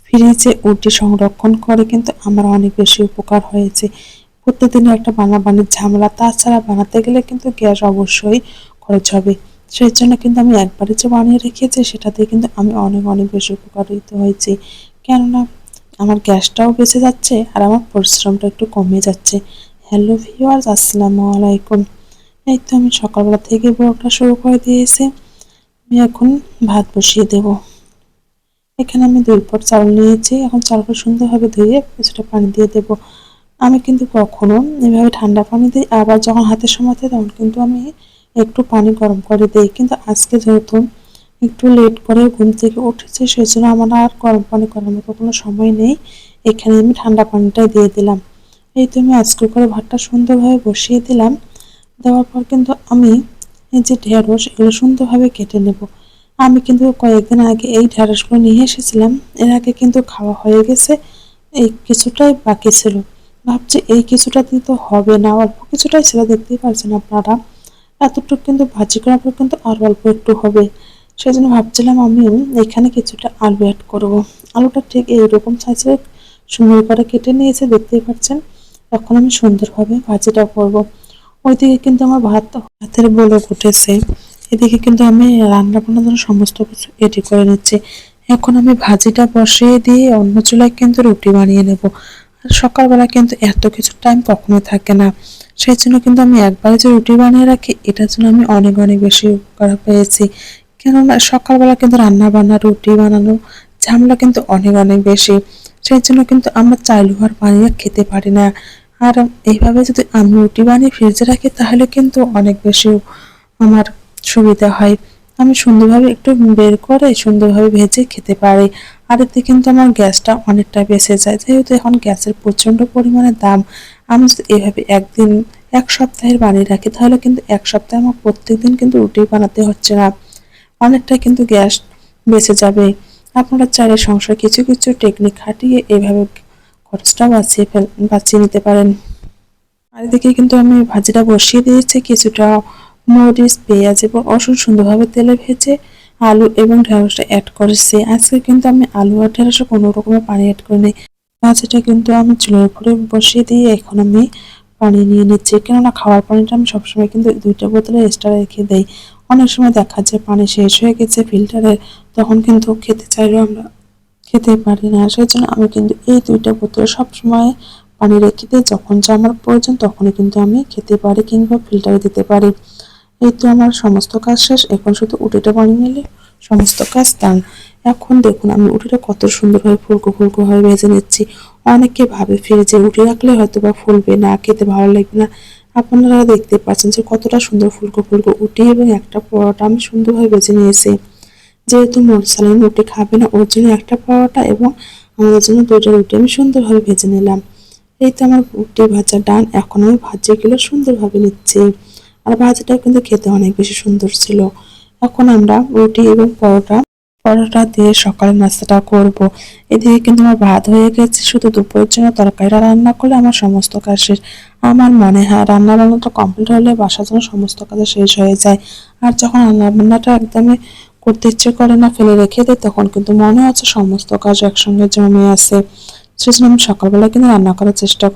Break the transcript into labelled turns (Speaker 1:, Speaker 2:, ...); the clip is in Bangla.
Speaker 1: ফ্রিজে উটি সংরক্ষণ করে কিন্তু আমার অনেক বেশি উপকার হয়েছে। প্রত্যেকদিনের একটা বানাবানির ঝামেলা, তাছাড়া বানাতে গেলে কিন্তু গ্যাস অবশ্যই খরচ হবে। সেই জন্য কিন্তু আমি একবারে যে বানিয়ে রেখেছি সেটাতে কিন্তু আমি অনেক অনেক বেশি উপকারিত হয়েছি। কেননা আমার গ্যাসটাও বেঁচে যাচ্ছে আর আমার পরিশ্রমটা একটু কমে যাচ্ছে। হ্যালো ভিউয়ার্স, আসসালামু আলাইকুম। এই তো আমি সকালবেলা থেকে ব্লগটা শুরু করে দিয়েছি। আমি এখন ভাত বসিয়ে দেব। এখানে আমি 2 পট চাউল নিয়েছি। এখন চালটা সুন্দরভাবে ধুয়ে কিছুটা পানি দিয়ে দেব। আমি কিন্তু কখনো এভাবে ঠান্ডা পানি দিই, আবার যখন হাতে সময় থাকে তখন কিন্তু আমি একটু পানি গরম করে দেই। কিন্তু আজকে যেহেতু একটু লেট করে ঘুম থেকে উঠেছি সেজন্য আমার আর গরম পানি করার মতো কোনো সময় নেই। এখানে আমি ঠান্ডা পানিটাই দিয়ে দিলাম। এই তো আমি আজকে করে ভাতটা সুন্দরভাবে বসিয়ে দিলাম। দেওয়ার পর কিন্তু আমি এই যে ঢেঁড়স এগুলো সুন্দরভাবে কেটে নেব। আমি কিন্তু কয়েকদিন আগে এই ঢেঁড়সগুলো নিয়ে এসেছিলাম। এর আগে কিন্তু খাওয়া হয়ে গেছে। এই কিছুটাই বাকি ছিল। ভাবছি এই কিছুটা দিয়ে তো হবে না, অল্প কিছুটাই ছিল, দেখতেই পারছেন আপনারা। এতটুকু কিন্তু ভাজি করার পর কিন্তু আরো অল্প একটু হবে। সেজন্য ভাবছিলাম আমি এখানে কিছুটা আলু অ্যাড করব। আলুটা ঠিক এইরকম সাইজের সুন্দর করে কেটে নিয়েছে, দেখতেই পাচ্ছেন। এখন আমি সুন্দরভাবে ভাজিটা করব। ওইদিকে কিন্তু আমার ভাতের বলক উঠেছে। এদিকে কিন্তু আমি রান্না বান্নার জন্য সমস্ত কিছু রেডি করে নিচ্ছি। এখন আমি ভাজিটা বসিয়ে দিয়ে অন্য চুলায় কিন্তু রুটি বানিয়ে নেব। আর সকালবেলা কিন্তু এত কিছু টাইম কখনোই থাকে না। সেই জন্য কিন্তু আমি একবারে যে রুটি বানিয়ে রাখি এটার জন্য আমি অনেক অনেক বেশি উপকার পেয়েছি। কেননা সকালবেলা কিন্তু রান্না বান্না রুটি বানানো ঝামেলা কিন্তু অনেক অনেক বেশি। সেই জন্য কিন্তু আমরা চাইলেও আর বানিয়ে খেতে পারি না। আর এইভাবে যদি আমি রুটি বানিয়ে ফ্রিজে রাখি তাহলে কিন্তু অনেক বেশি আমার সুবিধা হয়। আমি সুন্দরভাবে একটু বের করে সুন্দরভাবে ভেজে খেতে পারি। আর এতে কিন্তু আমার গ্যাসটা অনেকটা বেঁচে যায়। যেহেতু এখন গ্যাসের প্রচণ্ড পরিমাণে দাম, আমি যদি এভাবে একদিন 1 সপ্তাহের বানিয়ে রাখি তাহলে কিন্তু 1 সপ্তাহে আমার প্রত্যেকদিন কিন্তু রুটি বানাতে হচ্ছে না। অনেকটা কিন্তু গ্যাস বেঁচে যাবে। আপনারা চাইলে সংসারে কিছু কিছু টেকনিক খাটিয়ে এভাবে খরচটা বাঁচিয়ে নিতে পারেন। আর এদিকে কিন্তু আমি ভাজিটা বসিয়ে দিয়েছি। কিছুটা মরিচ, পেঁয়াজ এবং রসুন সুন্দরভাবে তেলে ভেজে আলু এবং ঢেঁড়সটা অ্যাড করেছি। আজকে কিন্তু আমি আলু আর ঢেঁড়সে কোনো রকমের পানি অ্যাড করিনি। ভাজিটা কিন্তু আমি চুলার উপরে বসিয়ে দিয়ে এখন আমি পানি নিয়ে নিচ্ছি। কেননা খাওয়ার পানিটা আমি সবসময় কিন্তু 2টা বোতলে এক্সট্রা রেখে দেই। অনেক সময় দেখা যায় পানি শেষ হয়ে গেছে ফিল্টারের, তখন কিন্তু খেতে চাইলেও আমরা খেতে পারি না। সেজন্য আমি কিন্তু এই 2টা বোতলে সবসময় পানি রেখে দিই। যখন যা আমার প্রয়োজন তখনই কিন্তু আমি খেতে পারি কিংবা ফিল্টারে দিতে পারি। এই তো আমার সমস্ত কাজ শেষ। এখন শুধু উটিটা বানিয়ে নিলে সমস্ত কাজ ডান। এখন দেখুন আমি উটিটা কত সুন্দরভাবে ফুলকো ফুলকো হয়ে ভেজে নিচ্ছি। অনেকে ভাবে ফ্রিজে উটি রাখলে হয়তো বা ফুলবে না, খেতে ভালো লাগবে না। আপনারা দেখতে পাচ্ছেন যে কতটা সুন্দর ফুলকো ফুলকো উটি এবং একটা পরোটা আমি সুন্দরভাবে ভেজে নিয়েছি। যেহেতু মোরসালাইন রুটি খাবে না ওর জন্য একটা পরোটা এবং আমাদের জন্য 2টা রুটি আমি সুন্দরভাবে ভেজে নিলাম। এই তো আমার রুটি ভাজা ডান। এখন আমি ভাজিগুলো সুন্দরভাবে নিচ্ছি। আর ভাজিটাও কিন্তু খেতে অনেক বেশি সুন্দর ছিল। এখন আমরা রুটি এবং পরোটা দিয়ে সকালের নাস্তাটা করব। এদিকে কিন্তু আমার ভাত হয়ে গেছে, শুধু দুপুরের জন্য তরকারিটা রান্না করলে আমার সমস্ত কাজ শেষ। আমার মনে হয় রান্না বান্নাটা কমপ্লিট হলে বাসার জন্য সমস্ত কাজ শেষ হয়ে যায়। আর যখন রান্না বান্নাটা একদমই করতে ইচ্ছে করে না, ফেলে রেখে দেয়, তখন কিন্তু মনে হচ্ছে সমস্ত কাজ একসঙ্গে জমে আছে। সেজন্য আমি সকালবেলা কিন্তু রান্না করার চেষ্টা